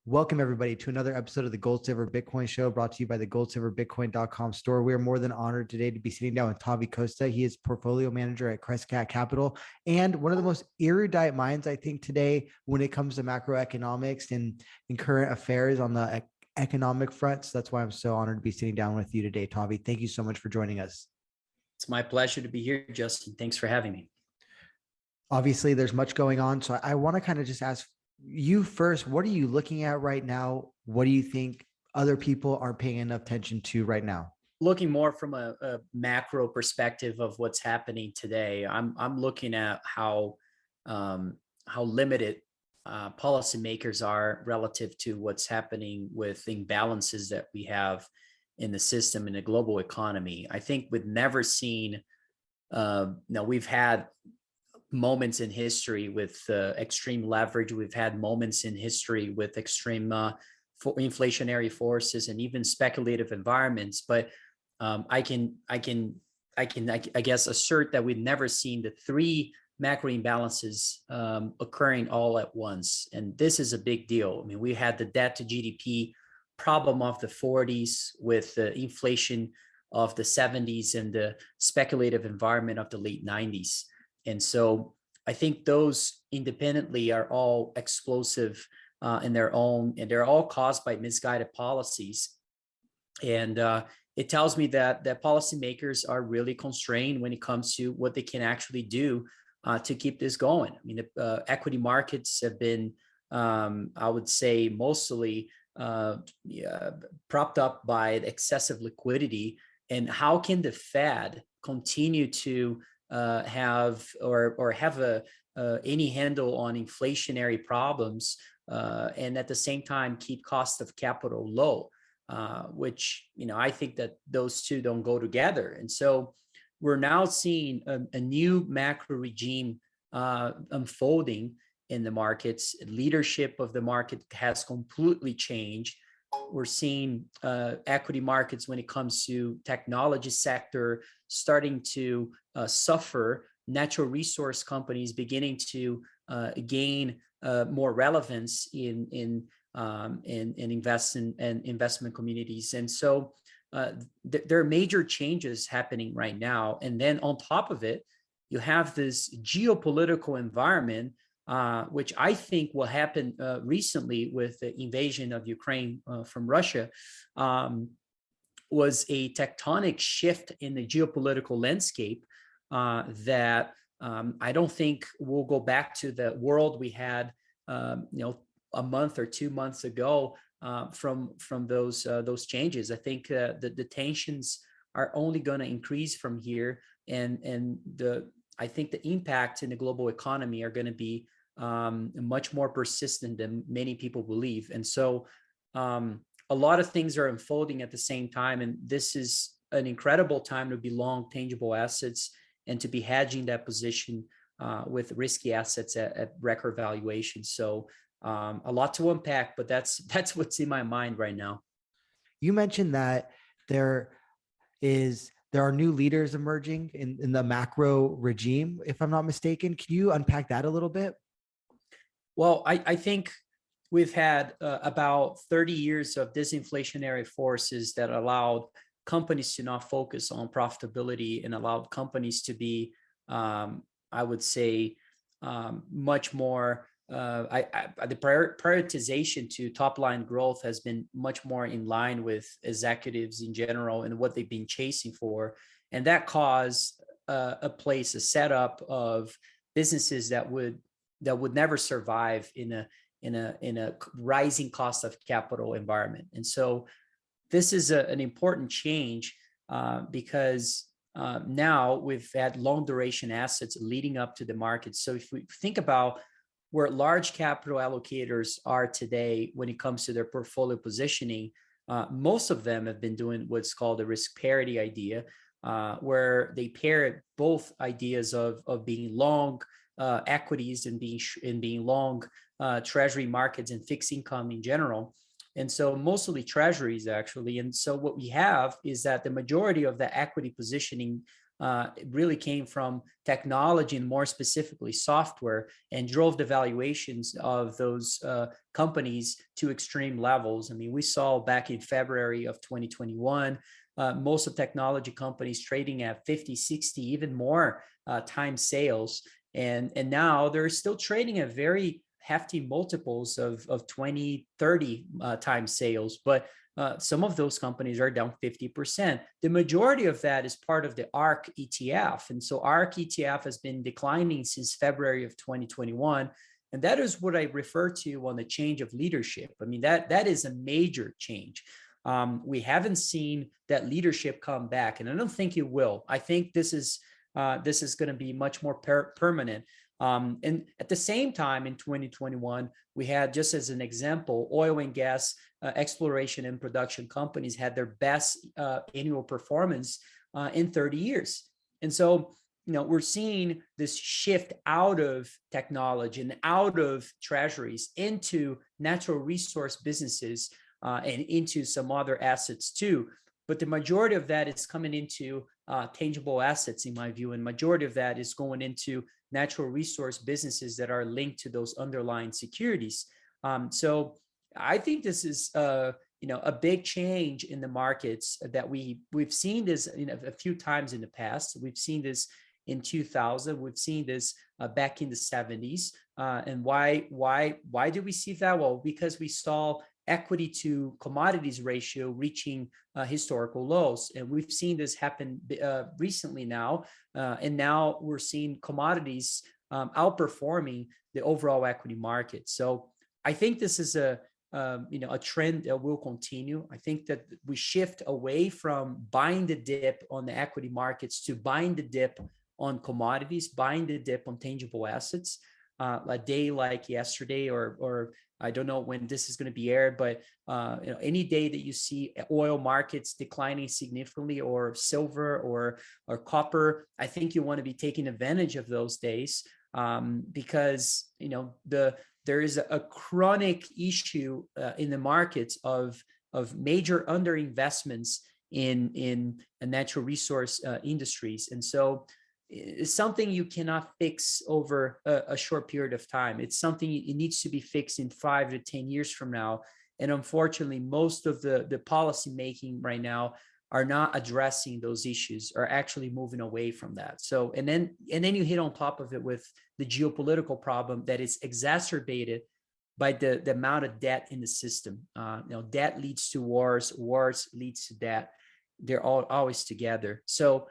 Welcome, everybody, to another episode of the Gold Silver Bitcoin Show brought to you by the GoldSilverBitcoin.com store. We are more than honored today to be sitting down with Tavi Costa. He is portfolio manager at Crescat Capital and one of the most erudite minds, I think, today when it comes to macroeconomics and current affairs on the economic front. So that's why I'm so honored to be sitting down with you today, Tavi. Thank you so much for joining us. It's my pleasure to be here, Justin. Thanks for having me. Obviously, there's much going on. So I want to kind of just ask you first, what are you looking at right now? What do you think other people aren't paying enough attention to right now? Looking more from a macro perspective of what's happening today, I'm looking at how limited policymakers are relative to what's happening with imbalances that we have in the system in the global economy. I think we've never seen. Now we've had moments in history with extreme leverage. We've had moments in history with extreme inflationary forces and even speculative environments. But I guess assert that we've never seen the three macro imbalances occurring all at once. And this is a big deal. I mean, we had the debt to GDP problem of the 40s with the inflation of the 70s and the speculative environment of the late 90s. And so I think those independently are all explosive in their own, and they're all caused by misguided policies. And it tells me that policymakers are really constrained when it comes to what they can actually do to keep this going. I mean, the equity markets have been, I would say, mostly propped up by excessive liquidity. And how can the Fed continue to have any handle on inflationary problems and at the same time keep cost of capital low, which I think that those two don't go together. And so we're now seeing a new macro regime unfolding in the markets. Leadership of the market has completely changed. We're seeing equity markets when it comes to technology sector starting to suffer, natural resource companies beginning to gain more relevance in investment communities. And so there are major changes happening right now. And then on top of it, you have this geopolitical environment which I think will happen recently with the invasion of Ukraine from Russia, was a tectonic shift in the geopolitical landscape that I don't think we'll go back to the world we had, a month or 2 months ago from those changes. I think the tensions are only going to increase from here, and I think the impact in the global economy are going to be much more persistent than many people believe. And so a lot of things are unfolding at the same time. And this is an incredible time to be long tangible assets and to be hedging that position with risky assets at record valuations. So a lot to unpack, but that's what's in my mind right now. You mentioned that there are new leaders emerging in the macro regime, if I'm not mistaken. Can you unpack that a little bit? Well, I think we've had about 30 years of disinflationary forces that allowed companies to not focus on profitability and allowed companies to be, I would say, much more, the prioritization to top line growth has been much more in line with executives in general and what they've been chasing for. And that caused a setup of businesses that would never survive in a rising cost of capital environment. And so this is an important change because now we've had long duration assets leading up to the market. So if we think about where large capital allocators are today when it comes to their portfolio positioning, most of them have been doing what's called a risk parity idea, where they pair both ideas of being long equities and being long treasury markets and fixed income in general. And so mostly treasuries actually. And so what we have is that the majority of the equity positioning it really came from technology and more specifically software, and drove the valuations of those companies to extreme levels. I mean, we saw back in February of 2021, most of technology companies trading at 50, 60, even more times sales. And now they're still trading at very hefty multiples of 20, 30 times sales. But some of those companies are down 50%. The majority of that is part of the ARK ETF. And so ARK ETF has been declining since February of 2021. And that is what I refer to on the change of leadership. I mean, that is a major change. We haven't seen that leadership come back, and I don't think it will. I think this is going to be much more permanent. And at the same time, in 2021, we had, just as an example, oil and gas exploration and production companies had their best annual performance in 30 years. And so, we're seeing this shift out of technology and out of treasuries into natural resource businesses and into some other assets too. But the majority of that is coming into tangible assets, in my view, and majority of that is going into natural resource businesses that are linked to those underlying securities. So I think this is a big change in the markets that we've seen this a few times in the past. We've seen this in 2000. We've seen this back in the 70s. And why did we see that? Well, because we saw equity to commodities ratio reaching historical lows. And we've seen this happen recently now. And now we're seeing commodities outperforming the overall equity market. So I think this is a trend that will continue. I think that we shift away from buying the dip on the equity markets to buying the dip on commodities, buying the dip on tangible assets. A day like yesterday, or I don't know when this is going to be aired, but any day that you see oil markets declining significantly, or silver or copper, I think you want to be taking advantage of those days, because there is a chronic issue in the markets of major underinvestments in natural resource industries, and so it's something you cannot fix over a short period of time. It's something it needs to be fixed in 5 to 10 years from now. And unfortunately, most of the policy making right now are not addressing those issues, are actually moving away from that. So, and then you hit on top of it with the geopolitical problem that is exacerbated by the amount of debt in the system. Debt leads to wars, wars leads to debt. They're always together. So,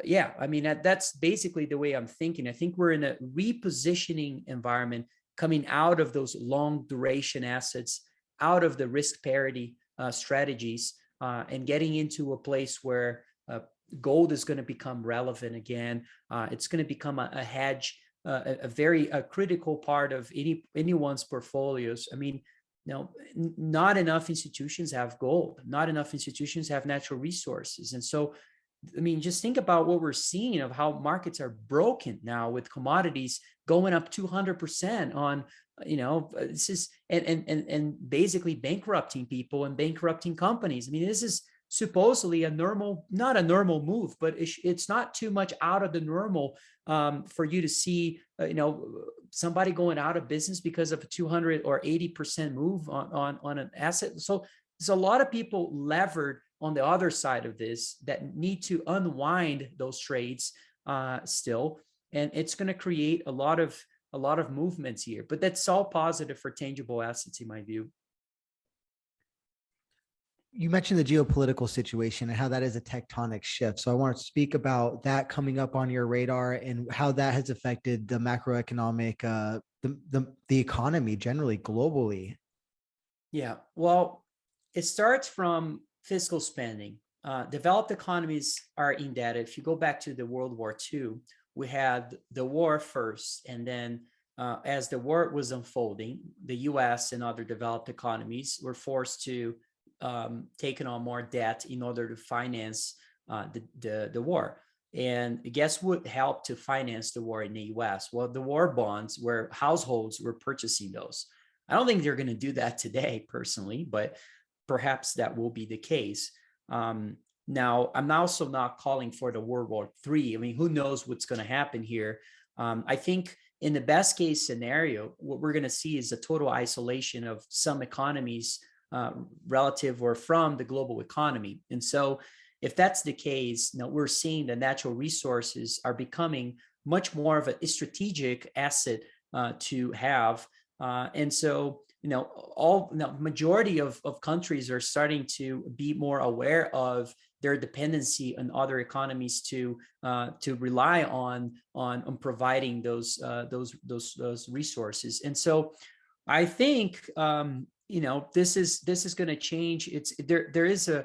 yeah, I mean, that's basically the way I'm thinking. I think we're in a repositioning environment coming out of those long duration assets, out of the risk parity strategies, and getting into a place where gold is going to become relevant again. It's going to become a hedge, a very critical part of anyone's portfolios. I mean, not enough institutions have gold. Not enough institutions have natural resources. And so, I mean, just think about what we're seeing of how markets are broken now, with commodities going up 200% on, this is, and basically bankrupting people and bankrupting companies. I mean, this is supposedly not a normal move, but it's not too much out of the normal for you to see, somebody going out of business because of a 200 or 80% move on an asset. So there's a lot of people levered on the other side of this that need to unwind those trades still, and it's going to create a lot of movements here. But that's all positive for tangible assets, in my view. You mentioned the geopolitical situation and how that is a tectonic shift. So I want to speak about that coming up on your radar and how that has affected the macroeconomic, the economy generally globally. Yeah, well, it starts from fiscal spending. Developed economies are indebted. If you go back to the World War II, we had the war first, and then as the war was unfolding, the U.S. and other developed economies were forced to take on more debt in order to finance the war. And guess what helped to finance the war in the U.S.? Well, the war bonds, where households were purchasing those. I don't think they're going to do that today, personally, but perhaps that will be the case. Now, I'm also not calling for the World War III. I mean, who knows what's going to happen here? I think in the best case scenario, what we're going to see is a total isolation of some economies relative or from the global economy. And so if that's the case, we're seeing that natural resources are becoming much more of a strategic asset to have. And so, majority of countries are starting to be more aware of their dependency on other economies to rely on providing those resources. And so I think this is going to change. There is a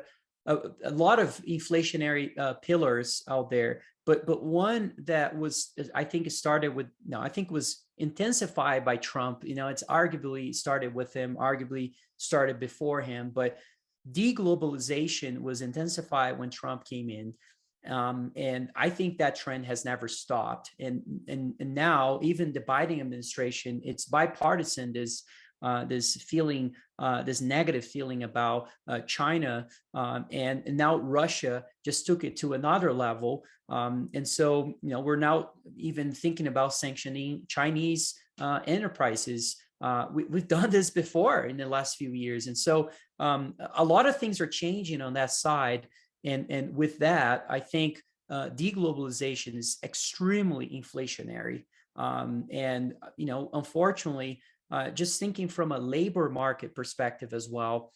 lot of inflationary pillars out there, but one that was, I think, was intensified by Trump. It's arguably started with him, arguably started before him, but deglobalization was intensified when Trump came in. And I think that trend has never stopped. And now even the Biden administration, it's bipartisan, this feeling, this negative feeling about China, and now Russia just took it to another level. And so, we're now even thinking about sanctioning Chinese enterprises. We've done this before in the last few years. And so a lot of things are changing on that side. And with that, I think deglobalization is extremely inflationary. And, unfortunately, just thinking from a labor market perspective as well,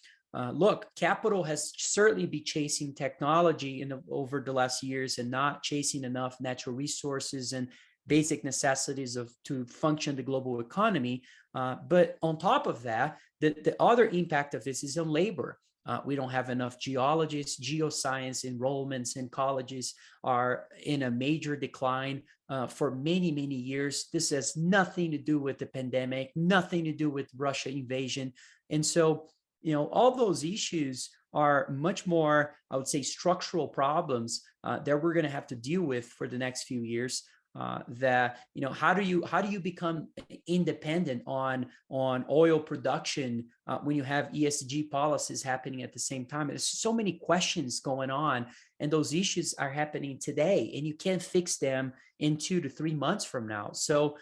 look, capital has certainly been chasing technology over the last years and not chasing enough natural resources and basic necessities to function the global economy. But on top of that, the other impact of this is on labor. We don't have enough geologists. Geoscience enrollments in colleges are in a major decline for many, many years. This has nothing to do with the pandemic, nothing to do with Russia invasion. And so, all those issues are much more, I would say, structural problems that we're going to have to deal with for the next few years. How do you become independent on oil production when you have ESG policies happening at the same time? There's so many questions going on, and those issues are happening today, and you can't fix them in 2 to 3 months from now. So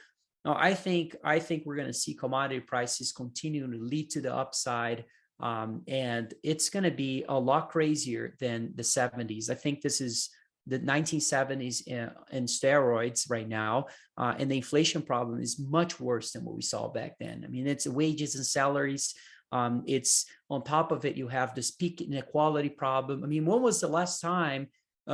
I think we're going to see commodity prices continuing to lead to the upside. And it's going to be a lot crazier than the 70s. I think this is the 1970s in steroids right now. And the inflation problem is much worse than what we saw back then. I mean, it's wages and salaries. It's on top of it, you have this peak inequality problem. I mean, when was the last time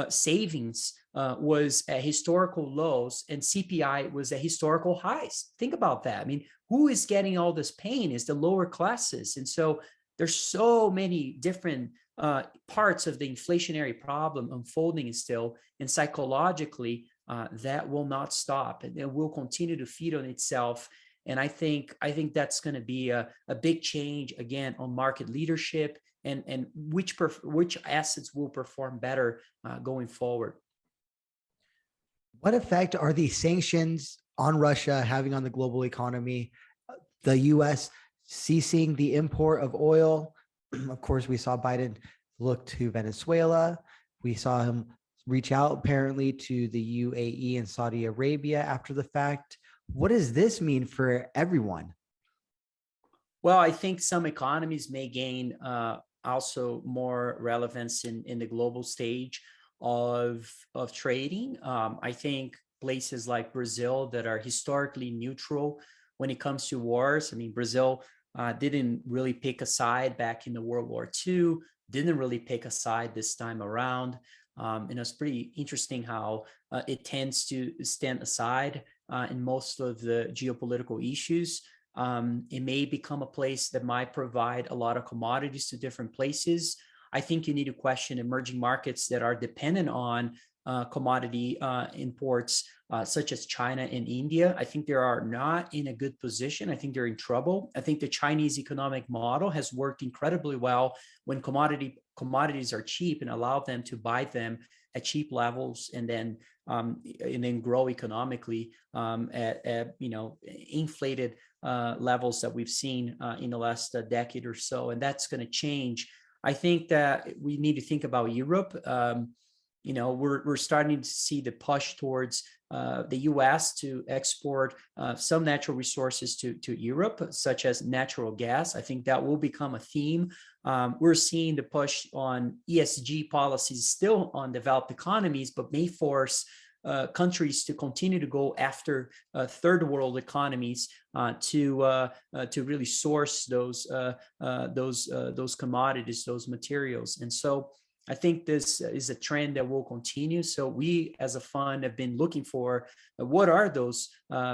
savings was at historical lows and CPI was at historical highs? Think about that. I mean, who is getting all this pain is the lower classes. And so there's so many different parts of the inflationary problem unfolding still, and psychologically that will not stop, and it will continue to feed on itself. And I think that's going to be a big change again on market leadership and which assets will perform better going forward. What effect are these sanctions on Russia having on the global economy? The U.S. ceasing the import of oil. Of course, we saw Biden look to Venezuela. We saw him reach out apparently to the UAE and Saudi Arabia after the fact. What does this mean for everyone? Well, I think some economies may gain also more relevance in the global stage of trading. I think places like Brazil that are historically neutral when it comes to wars. I mean, Brazil didn't really pick a side back in the World War II, didn't really pick a side this time around. And it's pretty interesting how it tends to stand aside in most of the geopolitical issues. It may become a place that might provide a lot of commodities to different places. I think you need to question emerging markets that are dependent on commodity imports, such as China and India. I think they are not in a good position. I think they're in trouble. I think the Chinese economic model has worked incredibly well when commodities are cheap and allow them to buy them at cheap levels and then grow economically at inflated levels that we've seen in the last decade or so. And that's going to change. I think that we need to think about Europe. We're starting to see the push towards the U.S. to export some natural resources to Europe, such as natural gas. I think that will become a theme. We're seeing the push on ESG policies still on developed economies, but may force countries to continue to go after third world economies to really source those commodities, those materials. And so I think this is a trend that will continue. So we as a fund have been looking for what are those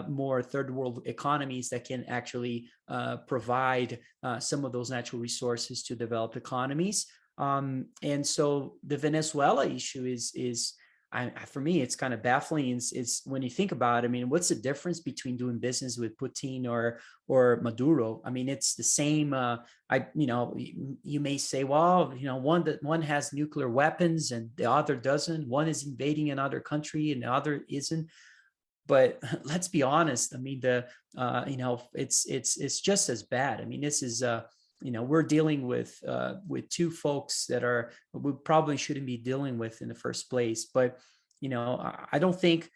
more third world economies that can actually provide some of those natural resources to developed economies. And so the Venezuela issue is for me, it's kind of baffling. It's when you think about it, I mean, what's the difference between doing business with Putin or Maduro? I mean, it's the same. You may say, well, one has nuclear weapons and the other doesn't. One is invading another country and the other isn't. But let's be honest. I mean, it's just as bad. I mean, this is we're dealing with two folks that we probably shouldn't be dealing with in the first place. But I don't think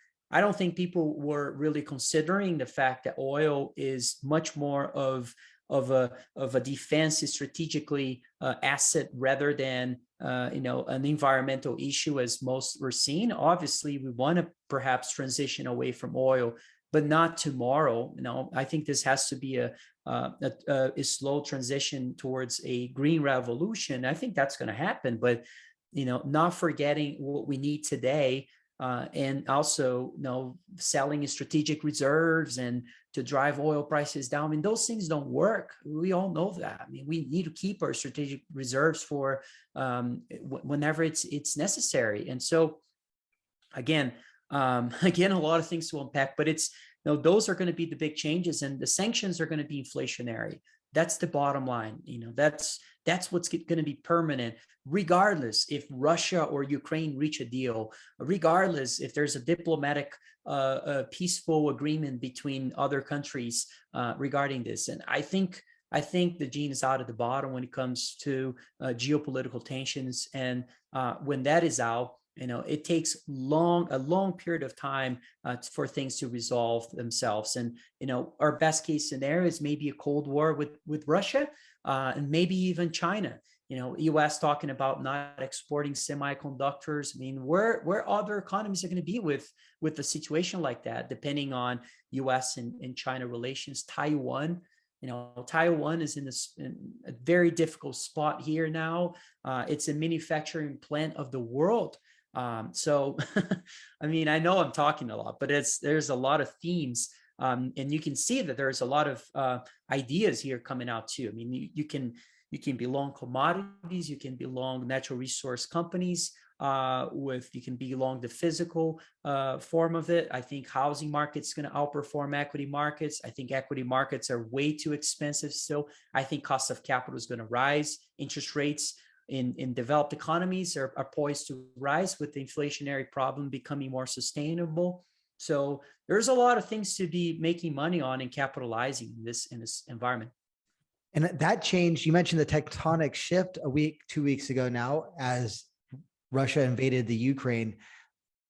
people were really considering the fact that oil is much more of a defensive strategically asset rather than an environmental issue, as most were seeing. Obviously, we want to perhaps transition away from oil, but not tomorrow. I think this has to be a slow transition towards a green revolution. I think that's going to happen, but not forgetting what we need today, and also selling strategic reserves and to drive oil prices down. I mean, those things don't work. We all know that. I mean, we need to keep our strategic reserves for whenever it's necessary. And so again, a lot of things to unpack, but those are going to be the big changes, and the sanctions are going to be inflationary. That's the bottom line. That's what's going to be permanent, regardless if Russia or Ukraine reach a deal, regardless if there's a diplomatic, peaceful agreement between other countries regarding this. And I think the gene is out of the bottle when it comes to geopolitical tensions, and when that is out, it takes a long period of time for things to resolve themselves. And, our best case scenario is maybe a Cold War with Russia and maybe even China. U.S. talking about not exporting semiconductors. I mean, where other economies are going to be with a situation like that, depending on U.S. and China relations. Taiwan is in a very difficult spot here now. It's a manufacturing plant of the world. So, I mean, I know I'm talking a lot, but there's a lot of themes, and you can see that there's a lot of ideas here coming out too. I mean, you can be long commodities, you can be long natural resource companies, you can be long the physical form of it. I think housing market's going to outperform equity markets. I think equity markets are way too expensive still. I think cost of capital is going to rise. Interest rates in developed economies are poised to rise, with the inflationary problem becoming more sustainable. So there's a lot of things to be making money on and capitalizing in this environment. And that change, you mentioned the tectonic shift 2 weeks ago now, as Russia invaded the Ukraine.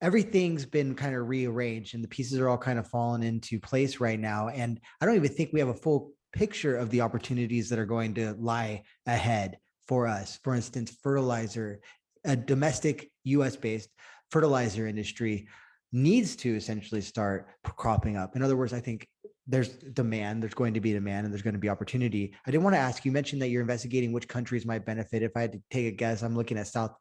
Everything's been kind of rearranged and the pieces are all kind of fallen into place right now. And I don't even think we have a full picture of the opportunities that are going to lie ahead for us. For instance, fertilizer, a domestic US-based fertilizer industry needs to essentially start cropping up. In other words, I think there's demand, there's going to be demand, and there's going to be opportunity. I did want to ask, you mentioned that you're investigating which countries might benefit. If I had to take a guess, I'm looking at South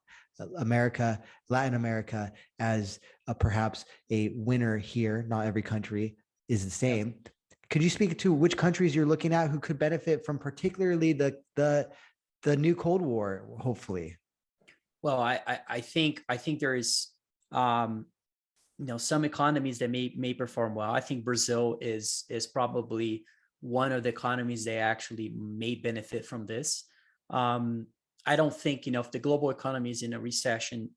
America, Latin America as perhaps a winner here. Not every country is the same. Could you speak to which countries you're looking at who could benefit from particularly the new Cold War, hopefully? Well, I think there is some economies that may perform well. I think Brazil is probably one of the economies that actually may benefit from this. I don't think, if the global economy is in a recession,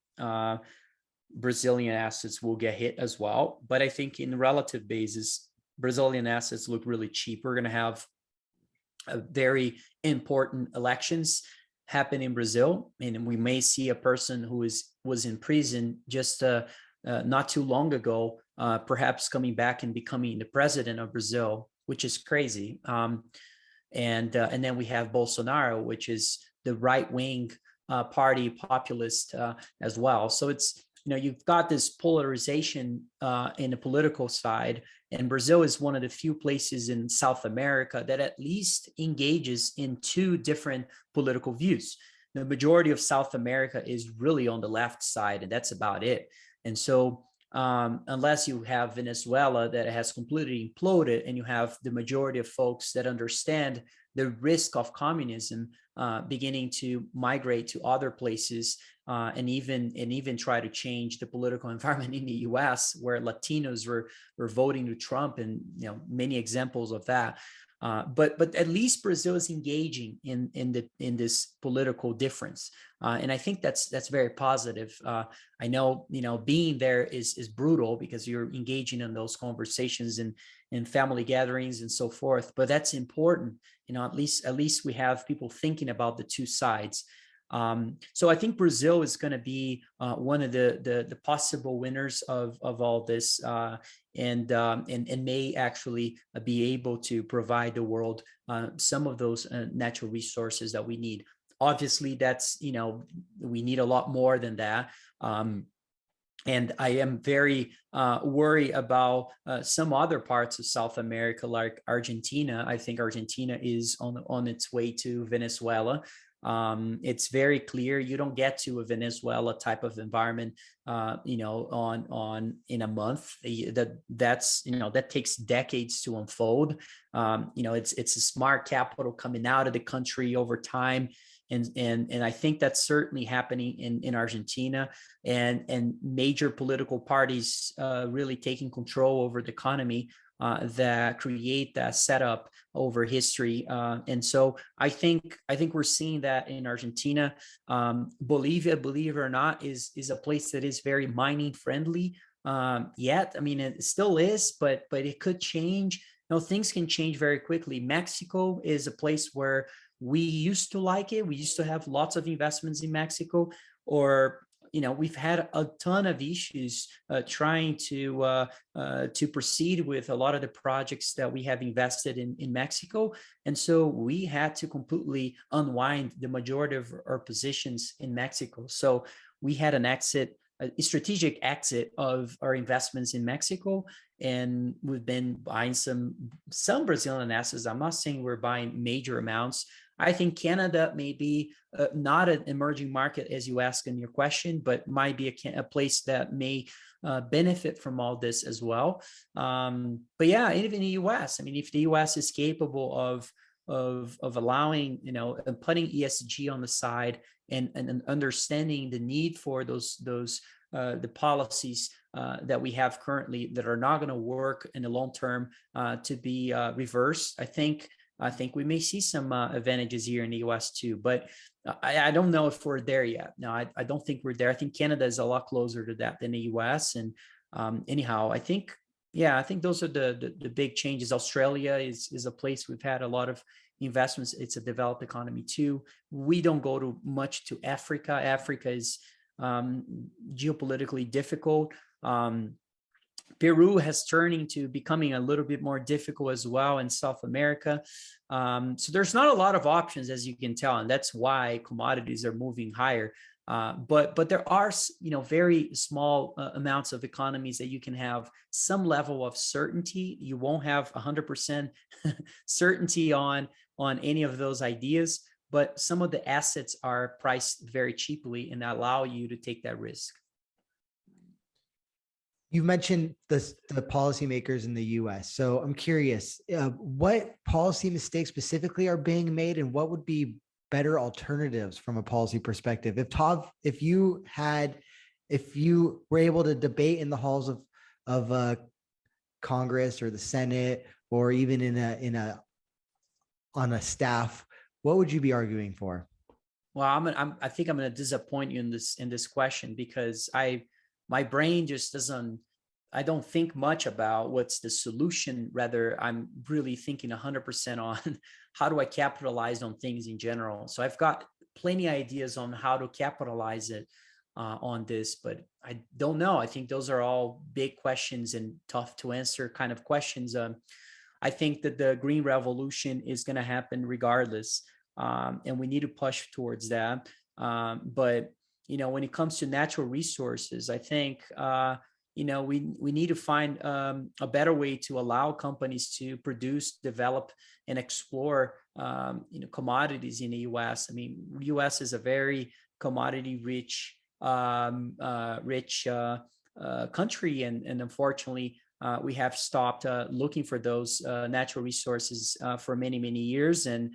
Brazilian assets will get hit as well. But I think in relative basis, Brazilian assets look really cheap. We're going to have a very important elections happen in Brazil, and we may see a person who was in prison just not too long ago, perhaps coming back and becoming the president of Brazil, which is crazy. And then we have Bolsonaro, which is the right wing party populist as well. So it's, you've got this polarization in the political side, and Brazil is one of the few places in South America that at least engages in two different political views. The majority of South America is really on the left side, and that's about it. And so unless you have Venezuela that has completely imploded, and you have the majority of folks that understand the risk of communism beginning to migrate to other places, and even try to change the political environment in the U.S., where Latinos were voting to Trump, and many examples of that. But at least Brazil is engaging in this political difference, and I think that's very positive. I know being there is brutal, because you're engaging in those conversations and in family gatherings and so forth. But that's important. At least we have people thinking about the two sides. So I think Brazil is going to be one of the possible winners of all this, and may actually be able to provide the world some of those natural resources that we need. Obviously, that's we need a lot more than that. And I am very worried about some other parts of South America, like Argentina. I think Argentina is on its way to Venezuela. It's very clear you don't get to a Venezuela type of environment, in a month. That takes decades to unfold. It's a smart capital coming out of the country over time. And I think that's certainly happening in Argentina, and major political parties really taking control over the economy that create that setup over history. And so I think we're seeing that in Argentina. Bolivia, believe it or not, is a place that is very mining friendly yet. I mean, it still is, but it could change. Things can change very quickly. Mexico is a place where we used to like it. We used to have lots of investments in Mexico, or we've had a ton of issues trying to proceed with a lot of the projects that we have invested in Mexico. And so we had to completely unwind the majority of our positions in Mexico. So we had a strategic exit of our investments in Mexico, and we've been buying some Brazilian assets. I'm not saying we're buying major amounts. I think Canada may be not an emerging market, as you ask in your question, but might be a place that may benefit from all this as well. But yeah, even the U.S. I mean, if the U.S. is capable of allowing, and putting ESG on the side, and understanding the need for those the policies that we have currently that are not going to work in the long term to be reversed, I think we may see some advantages here in the U.S. too, but I don't know if we're there yet. No, I don't think we're there. I think Canada is a lot closer to that than the U.S. And anyhow, I think those are the big changes. Australia is a place we've had a lot of investments. It's a developed economy too. We don't go much to Africa. Africa is geopolitically difficult. Peru has turning to becoming a little bit more difficult as well in South America. So there's not a lot of options, as you can tell, and that's why commodities are moving higher. But there are, very small amounts of economies that you can have some level of certainty. You won't have 100% certainty on any of those ideas, but some of the assets are priced very cheaply and allow you to take that risk. You mentioned the policymakers in the U.S. So I'm curious, what policy mistakes specifically are being made, and what would be better alternatives from a policy perspective? If you were able to debate in the halls of Congress or the Senate, or even on a staff, what would you be arguing for? Well, I think I'm going to disappoint you in this question, because my brain just doesn't, I don't think much about what's the solution. Rather, I'm really thinking 100% on how do I capitalize on things in general. So I've got plenty of ideas on how to capitalize it on this, but I don't know. I think those are all big questions and tough to answer kind of questions. I think that the green revolution is going to happen regardless, and we need to push towards that. But when it comes to natural resources, I think we need to find a better way to allow companies to produce, develop, and explore commodities in the U.S. I mean, U.S. is a very commodity rich country, and unfortunately, we have stopped looking for those natural resources for many years. And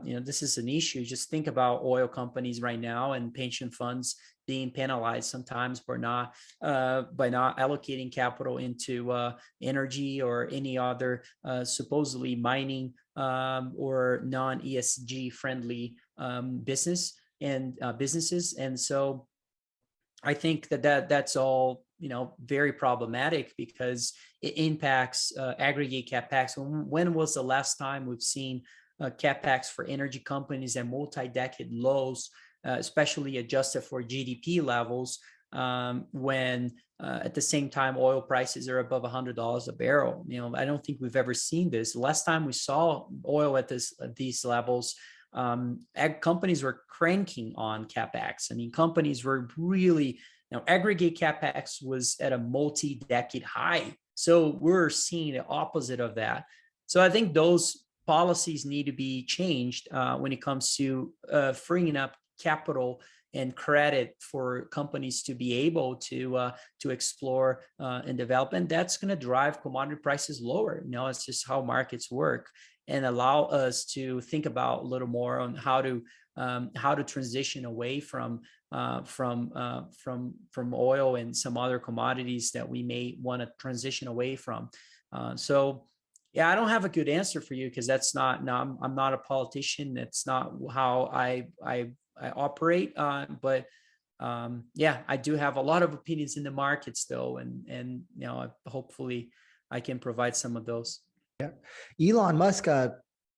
this is an issue. Just think about oil companies right now and pension funds being penalized sometimes for not by not allocating capital into energy or any other supposedly mining or non-ESG friendly businesses. And so I think that's all very problematic, because it impacts aggregate capex. When was the last time we've seen capex for energy companies at multi-decade lows, especially adjusted for GDP levels, when at the same time oil prices are above $100 a barrel? I don't think we've ever seen this. The last time we saw oil at these levels, companies were cranking on capex. I mean, companies were really, aggregate capex was at a multi-decade high. So we're seeing the opposite of that. So I think those policies need to be changed when it comes to freeing up capital and credit for companies to be able to explore and develop, and that's going to drive commodity prices lower. It's just how markets work, and allow us to think about a little more on how to transition away from oil and some other commodities that we may want to transition away from. So yeah, I don't have a good answer for you, because that's not. No, I'm not a politician. That's not how I operate. But yeah, I do have a lot of opinions in the markets, though, and hopefully I can provide some of those. Yeah, Elon Musk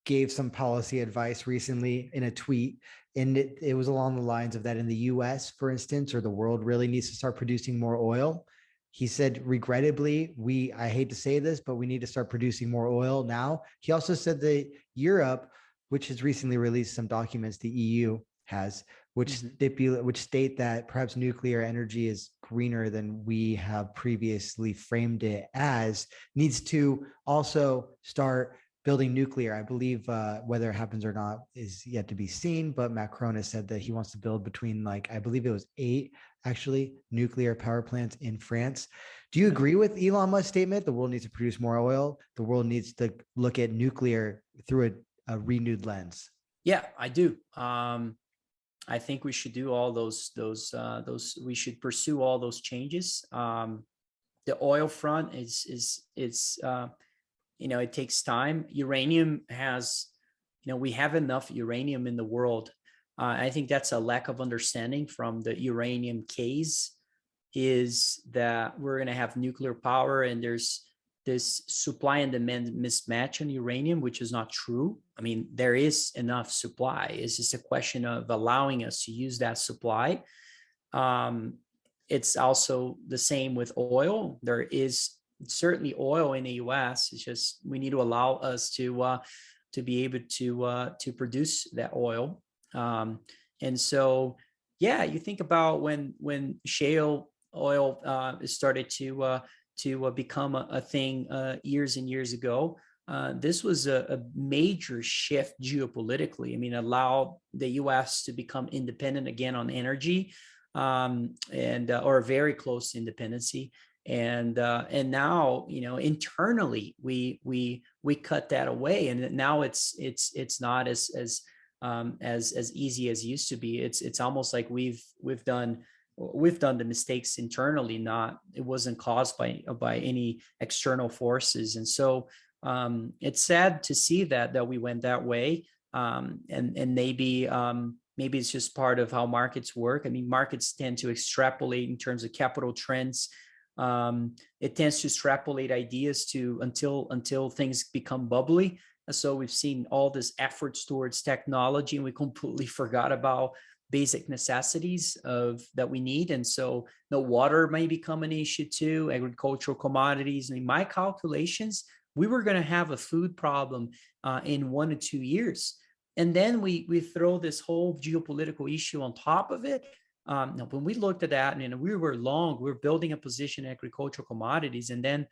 gave some policy advice recently in a tweet, and it was along the lines of that in the U.S., for instance, or the world really needs to start producing more oil. He said, regrettably, I hate to say this, but we need to start producing more oil now. He also said that Europe, which has recently released some documents, the EU has, which state that perhaps nuclear energy is greener than we have previously framed it as, needs to also start building nuclear. I believe whether it happens or not is yet to be seen, but Macron has said that he wants to build between, I believe it was 8 actually nuclear power plants in France. Do you agree with Elon Musk's statement? The world needs to produce more oil. The world needs to look at nuclear through a renewed lens. Yeah, I do. I think we should do all those. We should pursue all those changes. The oil front is it takes time. Uranium has, we have enough uranium in the world. I think that's a lack of understanding from the uranium case, is that we're going to have nuclear power and there's this supply and demand mismatch on uranium, which is not true. I mean, there is enough supply. It's just a question of allowing us to use that supply. It's also the same with oil. There is certainly oil in the U.S. It's just we need to allow us to be able to produce that oil. And so, yeah, you think about when shale oil started to become a thing years and years ago. This was a major shift geopolitically. I mean, allowed the U.S. to become independent again on energy, or very close to independency. And now, internally we cut that away, and now it's not as easy as it used to be. It's almost like we've done the mistakes internally. It wasn't caused by any external forces. And so it's sad to see that we went that way. And maybe it's just part of how markets work. I mean, markets tend to extrapolate in terms of capital trends. It tends to extrapolate ideas until things become bubbly. So we've seen all this efforts towards technology, and we completely forgot about basic necessities of that we need. And so the water may become an issue too, agricultural commodities. In my calculations, we were going to have a food problem in 1 to 2 years. And then we throw this whole geopolitical issue on top of it. Now, when we looked at that, and we were long, we were building a position in agricultural commodities. And then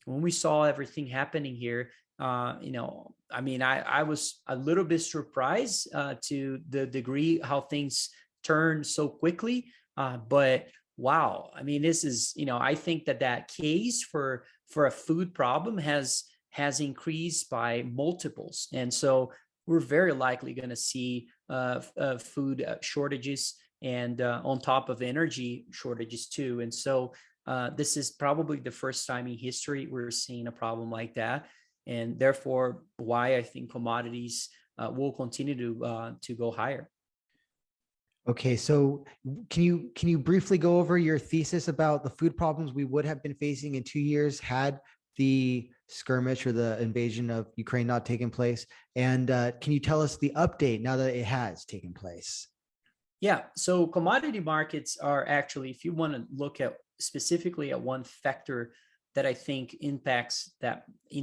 when we saw everything happening here, I mean, I was a little bit surprised to the degree how things turned so quickly. But wow, I mean, this is, I think that case for a food problem has increased by multiples. And so we're very likely going to see food shortages, and on top of energy shortages too. And so this is probably the first time in history we're seeing a problem like that, and therefore why I think commodities will continue to go higher. Okay, so can you briefly go over your thesis about the food problems we would have been facing in 2 years had the skirmish or the invasion of Ukraine not taken place? And can you tell us the update now that it has taken place? Yeah, so commodity markets are actually, if you want to look at specifically at one factor that I think impacts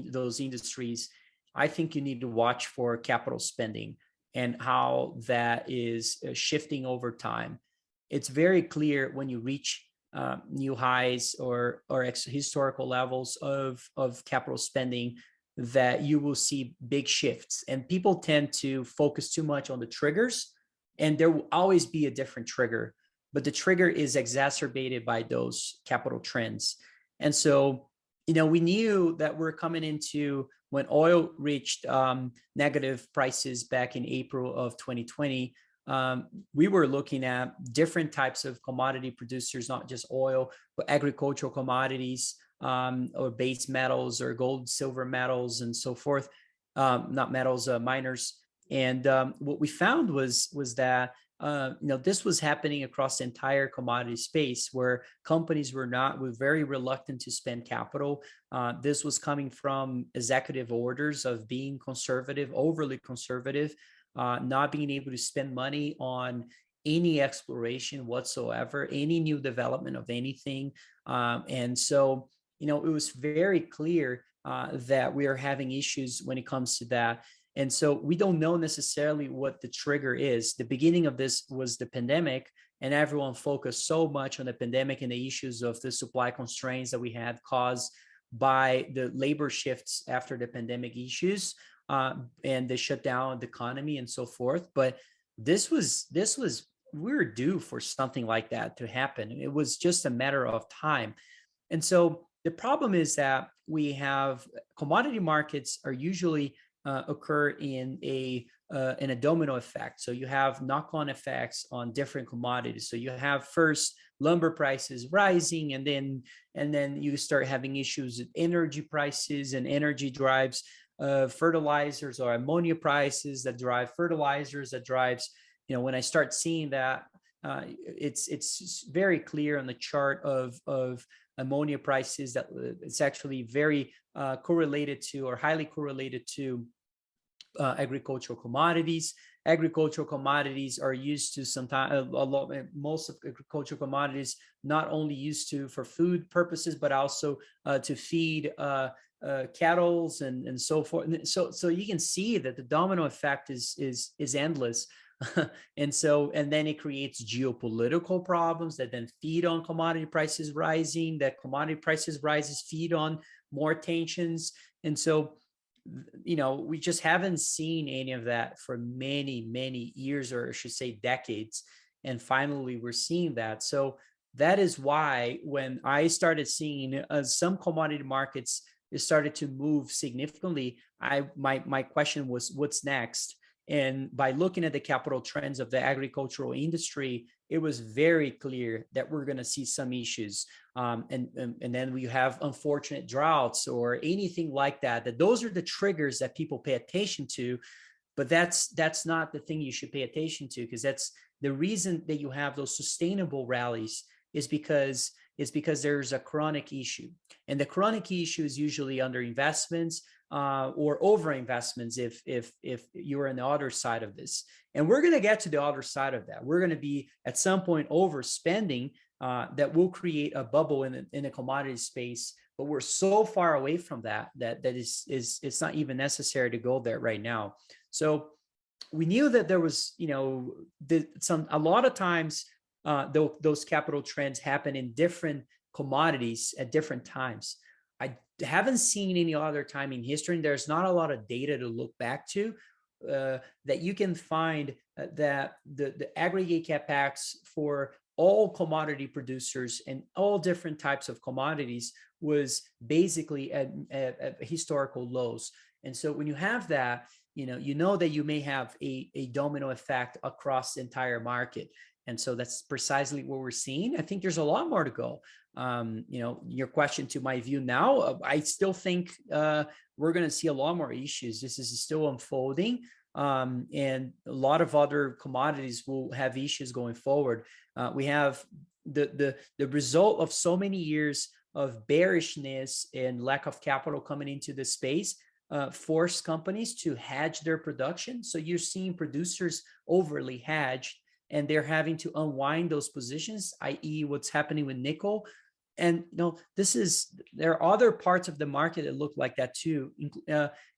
those industries, I think you need to watch for capital spending and how that is shifting over time. It's very clear when you reach new highs or historical levels of capital spending that you will see big shifts, and people tend to focus too much on the triggers, and there will always be a different trigger, but the trigger is exacerbated by those capital trends. And so, we knew that we're coming into when oil reached negative prices back in April of 2020. We were looking at different types of commodity producers, not just oil, but agricultural commodities, or base metals or gold, silver metals, and so forth. Not metals, miners. And what we found was that this was happening across the entire commodity space, where companies were very reluctant to spend capital. This was coming from executive orders of being conservative, overly conservative, not being able to spend money on any exploration whatsoever, any new development of anything. And so, it was very clear that we are having issues when it comes to that. And so we don't know necessarily what the trigger is. The beginning of this was the pandemic, and everyone focused so much on the pandemic and the issues of the supply constraints that we had caused by the labor shifts after the pandemic issues, and the shutdown of the economy and so forth. But this was we were due for something like that to happen. It was just a matter of time. And so the problem is that we have commodity markets are usually occur in a domino effect. So you have knock-on effects on different commodities. So you have first lumber prices rising, and then you start having issues with energy prices, and energy drives fertilizers, or ammonia prices that drive fertilizers, that drives, when I start seeing that, it's very clear on the chart of ammonia prices that it's actually very correlated to, or highly correlated to, agricultural commodities. Agricultural commodities are used to sometimes most of agricultural commodities not only used to for food purposes, but also to feed cattle and so forth. And so you can see that the domino effect is endless. And then it creates geopolitical problems that then feed on commodity prices rising, that commodity prices rises feed on more tensions. And so, we just haven't seen any of that for many, many years, or I should say decades. And finally, we're seeing that. So that is why when I started seeing some commodity markets started to move significantly, my question was, what's next? And by looking at the capital trends of the agricultural industry, it was very clear that we're going to see some issues. And then we have unfortunate droughts or anything like that, that those are the triggers that people pay attention to. But that's not the thing you should pay attention to, because that's the reason that you have those sustainable rallies is because there's a chronic issue. And the chronic issue is usually under investments, or over investments if you're on the other side of this. And we're going to get to the other side of that. We're going to be at some point overspending that will create a bubble in the commodity space. But we're so far away from that it's not even necessary to go there right now. So we knew that there was, a lot of times those capital trends happen in different commodities at different times. I haven't seen any other time in history, and there's not a lot of data to look back to that you can find that the aggregate capex for all commodity producers and all different types of commodities was basically at historical lows. And so when you have that, you know that you may have a domino effect across the entire market. And so that's precisely what we're seeing. I think there's a lot more to go. Your question to my view now, I still think we're going to see a lot more issues. This is still unfolding. And a lot of other commodities will have issues going forward. We have the result of so many years of bearishness and lack of capital coming into the space force companies to hedge their production. So you're seeing producers overly hedged, and they're having to unwind those positions, i.e. what's happening with nickel. And there are other parts of the market that look like that too,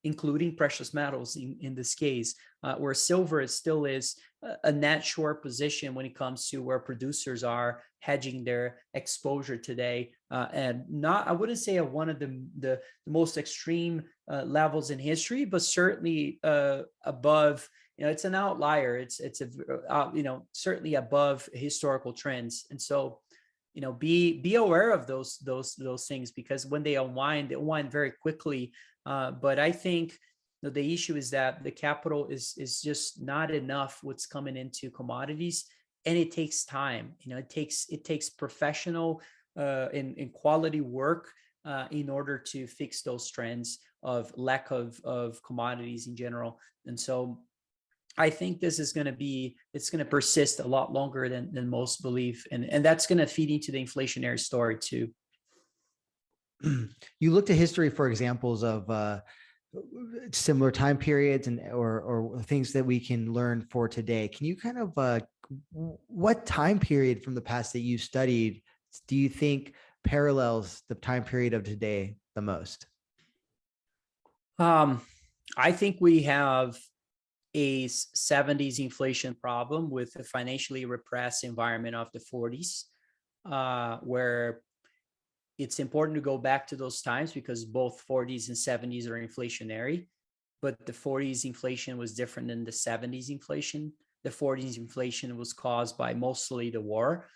including precious metals in this case, where silver still is a net short position when it comes to where producers are hedging their exposure today. And I wouldn't say at one of the most extreme levels in history, but certainly above. It's an outlier. It's certainly above historical trends. And so, be aware of those things, because when they unwind very quickly. But I think the issue is that the capital is just not enough what's coming into commodities, and it takes time. It takes professional and quality work in order to fix those trends of lack of commodities in general. And so I think this is going to persist a lot longer than most believe. And that's going to feed into the inflationary story too. You looked at history for examples of similar time periods or things that we can learn for today. Can you kind of, what time period from the past that you studied do you think parallels the time period of today the most? I think we have a 70s inflation problem with a financially repressed environment of the 40s, where it's important to go back to those times because both 40s and 70s are inflationary, but the 40s inflation was different than the 70s inflation. The 40s inflation was caused by mostly the war,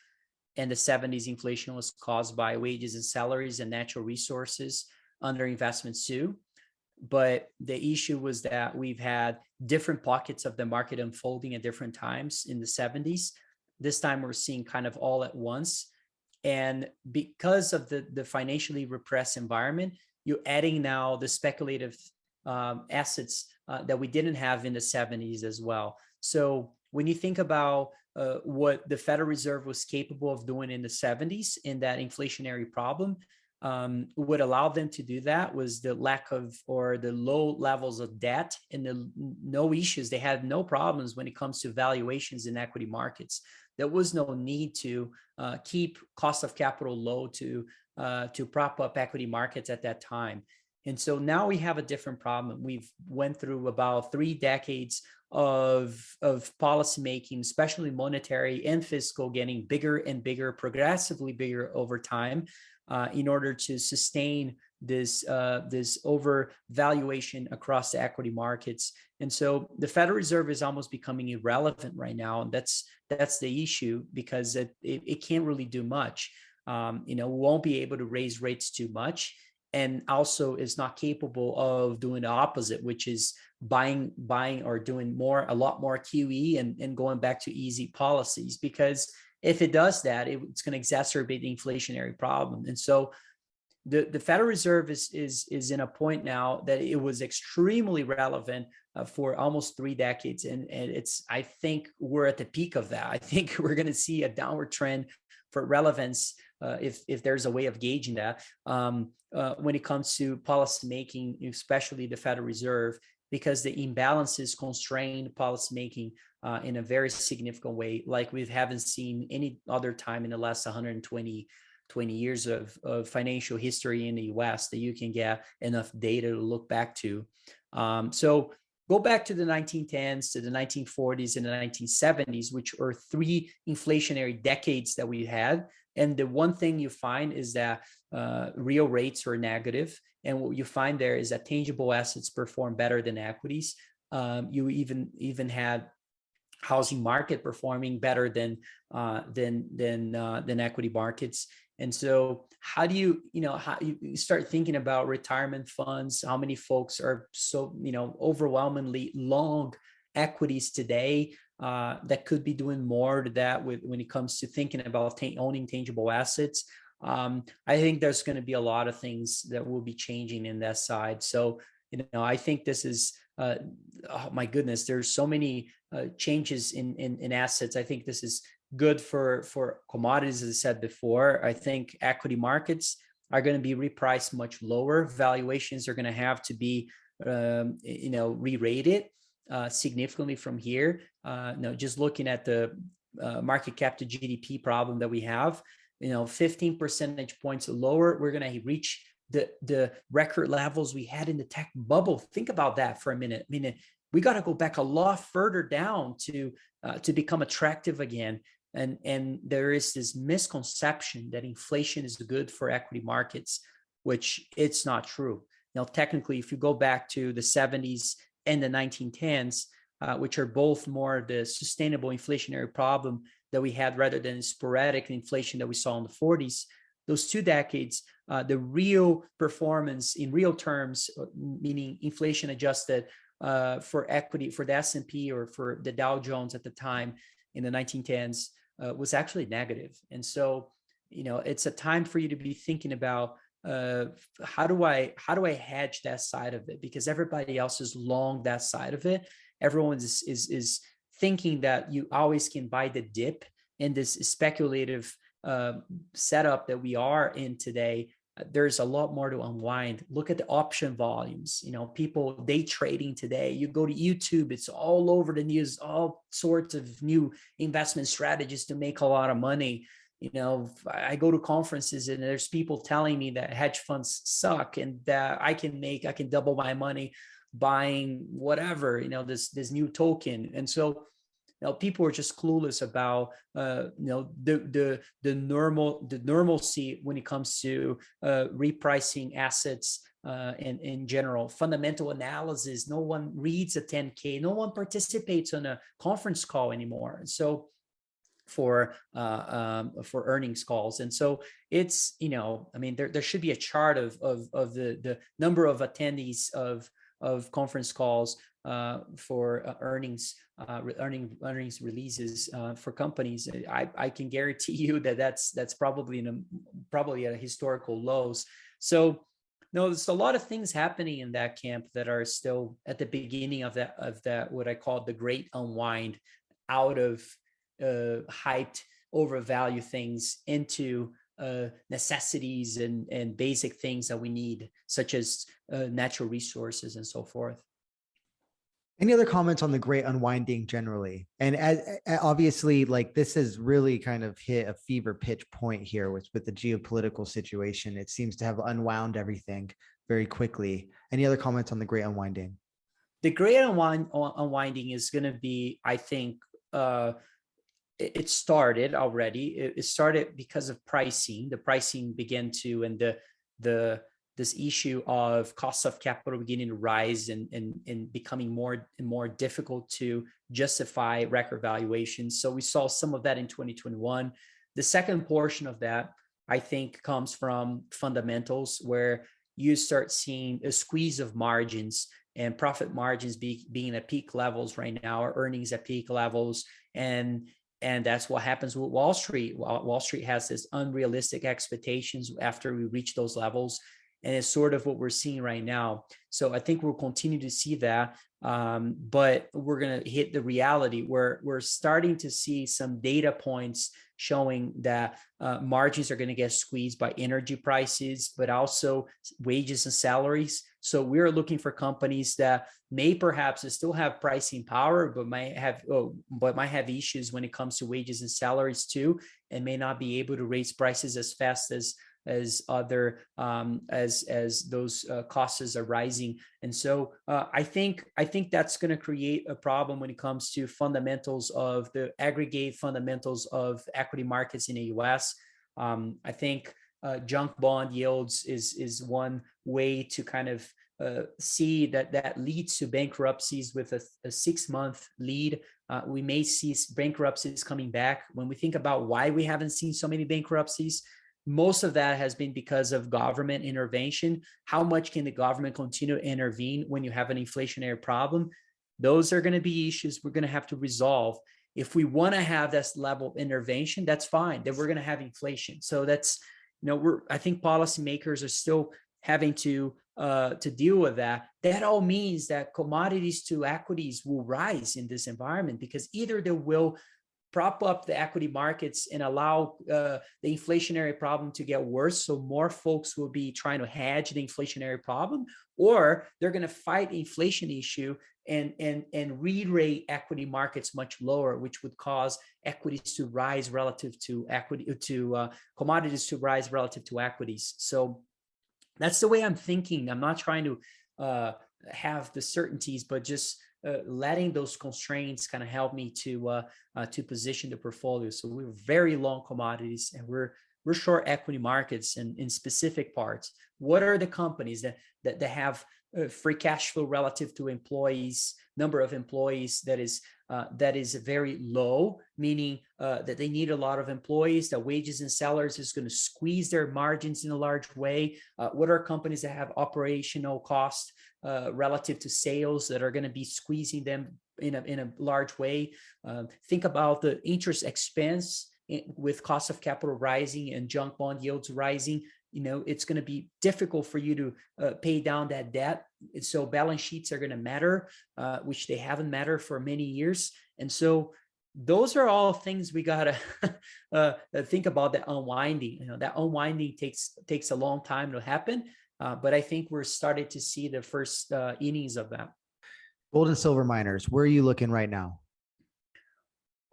and the 70s inflation was caused by wages and salaries and natural resources under investments too. But the issue was that we've had different pockets of the market unfolding at different times in the 70s. This time we're seeing kind of all at once. And because of the financially repressed environment, you're adding now the speculative assets that we didn't have in the 70s as well. So when you think about what the Federal Reserve was capable of doing in the 70s in that inflationary problem, what allowed them to do that was the lack of or the low levels of debt and the no issues. They had no problems when it comes to valuations in equity markets. There was no need to keep cost of capital low to prop up equity markets at that time. And so now we have a different problem. We've went through about 3 decades of policymaking, especially monetary and fiscal, getting bigger and bigger, progressively bigger over time, in order to sustain this overvaluation across the equity markets. And so the Federal Reserve is almost becoming irrelevant right now, and that's the issue, because it can't really do much. We won't be able to raise rates too much, and also is not capable of doing the opposite, which is buying or doing a lot more QE and going back to easy policies, because if it does that, it's going to exacerbate the inflationary problem. And so the Federal Reserve is in a point now that it was extremely relevant for almost 3 decades. And I think we're at the peak of that. I think we're going to see a downward trend for relevance, if there's a way of gauging that, when it comes to policymaking, especially the Federal Reserve, because the imbalances constrain policymaking in a very significant way, like we haven't seen any other time in the last 120 years of financial history in the US that you can get enough data to look back to. So go back to the 1910s, to the 1940s, and the 1970s, which are 3 inflationary decades that we had. And the one thing you find is that real rates are negative. And what you find there is that tangible assets perform better than equities. You even had housing market performing better than equity markets. And so how do how you start thinking about retirement funds? How many folks are so, overwhelmingly long equities today that could be doing more to that when it comes to thinking about owning tangible assets? I think there's going to be a lot of things that will be changing in that side. So, I think this is, oh my goodness, there's so many changes in assets. I think this is good for commodities, as I said before. I think equity markets are going to be repriced much lower. Valuations are going to have to be, re-rated significantly from here. Just looking at the market cap to GDP problem that we have, 15 percentage points lower, we're going to reach the record levels we had in the tech bubble. Think about that for a minute. I mean, we got to go back a lot further down to become attractive again. And there is this misconception that inflation is good for equity markets, which it's not true. Technically, if you go back to the 70s and the 1910s, which are both more the sustainable inflationary problem that we had rather than sporadic inflation that we saw in the 40s, those 2 decades, the real performance in real terms, meaning inflation adjusted for equity, for the S&P or for the Dow Jones at the time in the 1910s, was actually negative. And so, it's a time for you to be thinking about how do I hedge that side of it, because everybody else is long that side of it. Everyone is thinking that you always can buy the dip in this speculative setup that we are in today. There's a lot more to unwind. Look at the option volumes. People day trading today. You go to YouTube, it's all over the news, all sorts of new investment strategies to make a lot of money. I go to conferences and there's people telling me that hedge funds suck and that I can double my money buying whatever, this new token. And so people are just clueless about the normalcy when it comes to repricing assets in general. Fundamental analysis. No one reads a 10K. No one participates on a conference call anymore. So for earnings calls. And so it's, there should be a chart of the number of attendees of conference calls for earnings releases for companies. I can guarantee you that's probably at a historical lows. So there's a lot of things happening in that camp that are still at the beginning of that what I call the great unwind, out of hyped, overvalue things into necessities and basic things that we need, such as natural resources and so forth. Any other comments on the great unwinding generally? And obviously, like, this has really kind of hit a fever pitch point here with the geopolitical situation. It seems to have unwound everything very quickly. Any other comments on the great unwinding? The great unwinding is going to be, I think, it started already. It started because of pricing. The pricing began to, and this issue of cost of capital beginning to rise and becoming more and more difficult to justify record valuations. So we saw some of that in 2021. The second portion of that, I think, comes from fundamentals, where you start seeing a squeeze of margins and profit margins being at peak levels right now, or earnings at peak levels. And that's what happens with Wall Street. Wall Street has this unrealistic expectations after we reach those levels. And it's sort of what we're seeing right now. So I think we'll continue to see that. But we're going to hit the reality where we're starting to see some data points showing that margins are going to get squeezed by energy prices, but also wages and salaries. So we're looking for companies that may perhaps still have pricing power, but might have issues when it comes to wages and salaries too, and may not be able to raise prices as fast as other as those costs are rising. And so I think that's going to create a problem when it comes to fundamentals of the aggregate fundamentals of equity markets in the US. I think junk bond yields is one way to kind of see that leads to bankruptcies with a 6-month lead. We may see bankruptcies coming back. When we think about why we haven't seen so many bankruptcies, most of that has been because of government intervention. How much can the government continue to intervene when you have an inflationary problem? Those are going to be issues we're going to have to resolve. If we want to have this level of intervention, that's fine. Then we're going to have inflation. So that's, I think policymakers are still having to deal with that. That all means that commodities to equities will rise in this environment, because either they will prop up the equity markets and allow the inflationary problem to get worse, so more folks will be trying to hedge the inflationary problem, or they're going to fight the inflation issue and re-rate equity markets much lower, which would cause equities to rise relative to commodities to rise relative to equities. So that's the way I'm thinking. I'm not trying to have the certainties, but just letting those constraints kind of help me to position the portfolio. So we're very long commodities, and we're short equity markets in specific parts. What are the companies that have free cash flow relative to employees, number of employees that is very low, meaning that they need a lot of employees, that wages and salaries is going to squeeze their margins in a large way? What are companies that have operational costs relative to sales that are going to be squeezing them in a large way? Think about the interest expense with cost of capital rising and junk bond yields rising. It's going to be difficult for you to pay down that debt. So balance sheets are going to matter, which they haven't mattered for many years. And so those are all things we got to think about. The unwinding, that unwinding takes a long time to happen. But I think we're starting to see the first innings of that. Gold and silver miners, where are you looking right now?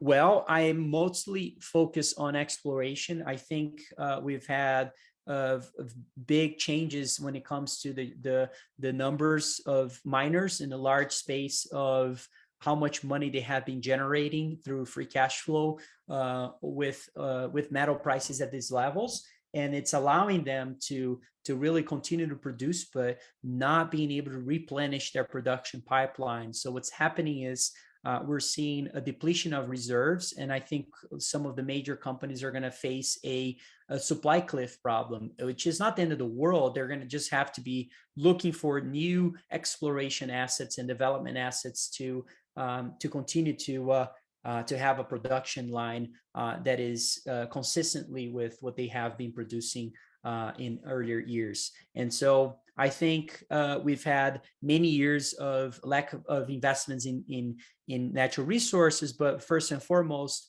Well, I am mostly focused on exploration. I think we've had of big changes when it comes to the numbers of miners in the large space of how much money they have been generating through free cash flow with metal prices at these levels. And it's allowing them to really continue to produce, but not being able to replenish their production pipeline. So what's happening is we're seeing a depletion of reserves, and I think some of the major companies are going to face a supply cliff problem, which is not the end of the world. They're going to just have to be looking for new exploration assets and development assets to continue to have a production line that is consistently with what they have been producing in earlier years. And so I think we've had many years of lack of investments in natural resources, but first and foremost,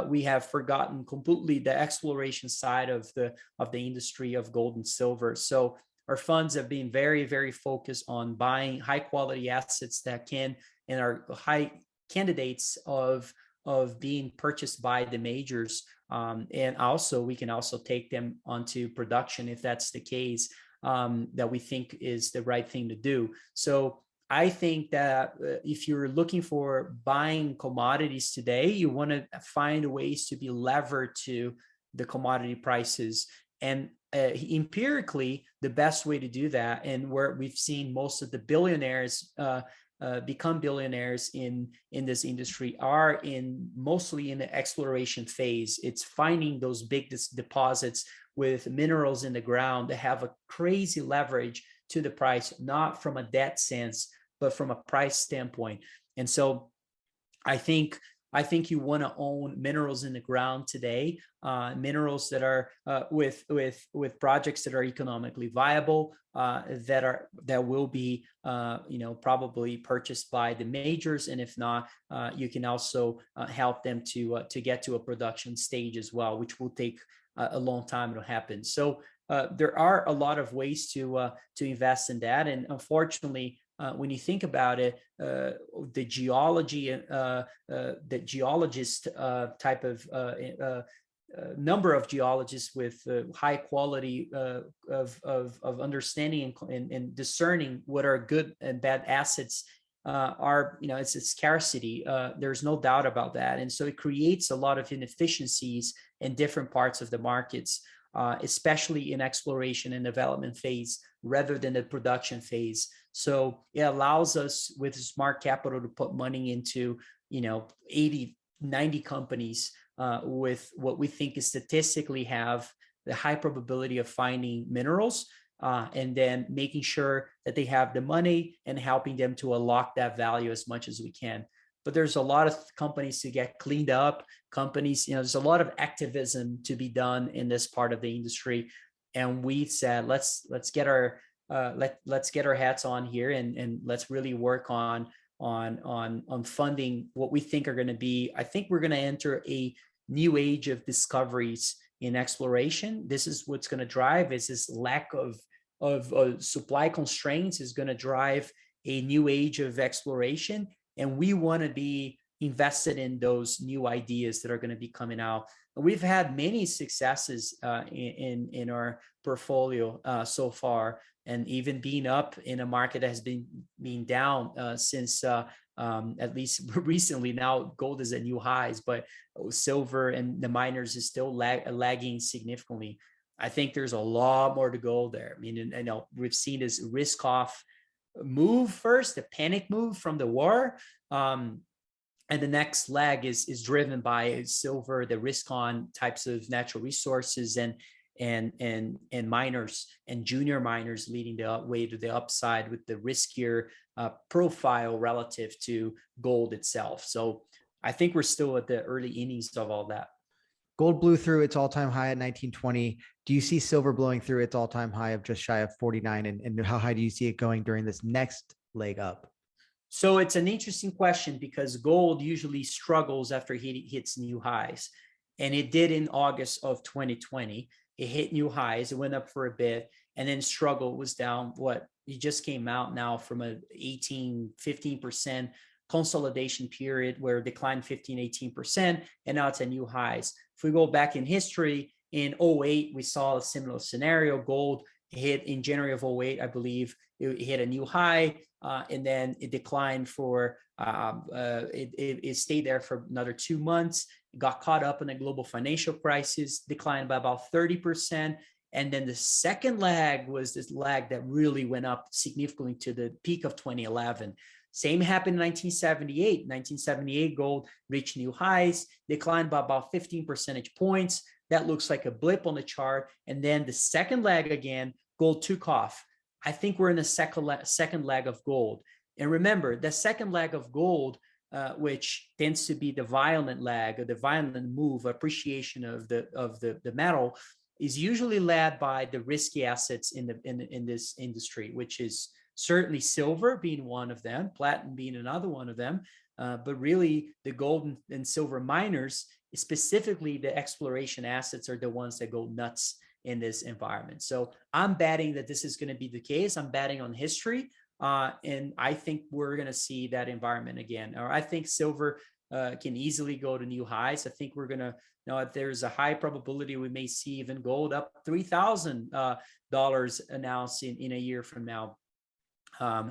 we have forgotten completely the exploration side of the industry of gold and silver. So our funds have been very, very focused on buying high quality assets that can and are high candidates of being purchased by the majors. And also we can also take them onto production if that's the case, that we think is the right thing to do. So I think that if you're looking for buying commodities today, you want to find ways to be levered to the commodity prices. And empirically, the best way to do that, and where we've seen most of the billionaires become billionaires in this industry, are mostly in the exploration phase. It's finding those big deposits with minerals in the ground that have a crazy leverage to the price, not from a debt sense, but from a price standpoint. And so I think I think you want to own minerals in the ground today, minerals that are with projects that are economically viable, that will be probably purchased by the majors, and if not, you can also help them to get to a production stage as well, which will take a long time to happen. So there are a lot of ways to invest in that, and unfortunately, when you think about it, the geology, the geologist type of number of geologists with high quality of understanding and discerning what are good and bad assets are, it's a scarcity. There's no doubt about that. And so it creates a lot of inefficiencies in different parts of the markets, especially in exploration and development phase rather than the production phase. So it allows us with smart capital to put money into, 80, 90 companies with what we think is statistically have the high probability of finding minerals, and then making sure that they have the money and helping them to unlock that value as much as we can. But there's a lot of companies to get cleaned up. Companies, there's a lot of activism to be done in this part of the industry. And we said, let's get our hats on here and let's really work on funding what we think are going to be. I think we're going to enter a new age of discoveries in exploration. This is what's going to drive, is this lack of supply constraints is going to drive a new age of exploration. And we want to be invested in those new ideas that are going to be coming out. And we've had many successes in our portfolio so far, and even being up in a market that has been down since at least recently. Now gold is at new highs, but silver and the miners is still lagging significantly. I think there's a lot more to go there. I mean, I know we've seen this risk off move first, the panic move from the war. And the next leg is driven by silver, the risk on types of natural resources and miners and junior miners leading the way to the upside with the riskier profile relative to gold itself. So I think we're still at the early innings of all that. Gold blew through its all-time high at 1920. Do you see silver blowing through its all-time high of just shy of 49? And how high do you see it going during this next leg up? So it's an interesting question because gold usually struggles after it hits new highs. And it did in August of 2020. It hit new highs, it went up for a bit, and then struggle was down. It just came out now from a 15% consolidation period where it declined 18%, and now it's at new highs. If we go back in history, in 2008, we saw a similar scenario. Gold hit in January of 2008, I believe, it hit a new high, and then it declined for, it stayed there for another 2 months, got caught up in the global financial crisis, declined by about 30%. And then the second leg was this leg that really went up significantly to the peak of 2011. Same happened in 1978. 1978, gold reached new highs, declined by about 15 percentage points. That looks like a blip on the chart. And then the second leg again, gold took off. I think we're in the second leg of gold. And remember, the second leg of gold, which tends to be the violent leg or the violent move, appreciation of the metal, is usually led by the risky assets in this industry, which is certainly silver being one of them, platinum being another one of them, but really the gold and silver miners, specifically the exploration assets, are the ones that go nuts in this environment. So I'm betting that this is going to be the case. I'm betting on history, and I think we're going to see that environment again. Or I think silver can easily go to new highs. I think we're going to there's a high probability we may see even gold up $3,000 an ounce in a year from now.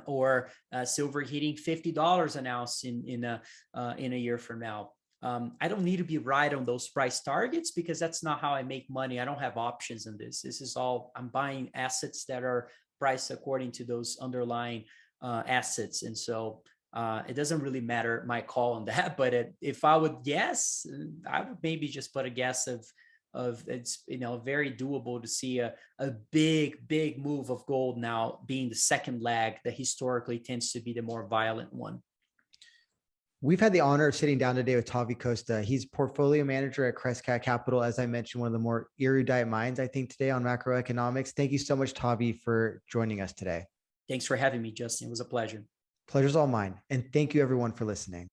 Or silver hitting $50 an ounce in a year from now. I don't need to be right on those price targets because that's not how I make money. I don't have options in this. This is all, I'm buying assets that are priced according to those underlying assets. And so it doesn't really matter my call on that. But if I would guess, I would maybe just put a guess of it's very doable to see a big move of gold now being the second leg that historically tends to be the more violent one. We've had the honor of sitting down today with Tavi Costa. He's portfolio manager at Crescat Capital. As I mentioned, one of the more erudite minds, I think, today on macroeconomics. Thank you so much, Tavi, for joining us today. Thanks for having me, Justin. It was a pleasure. Pleasure's all mine. And thank you, everyone, for listening.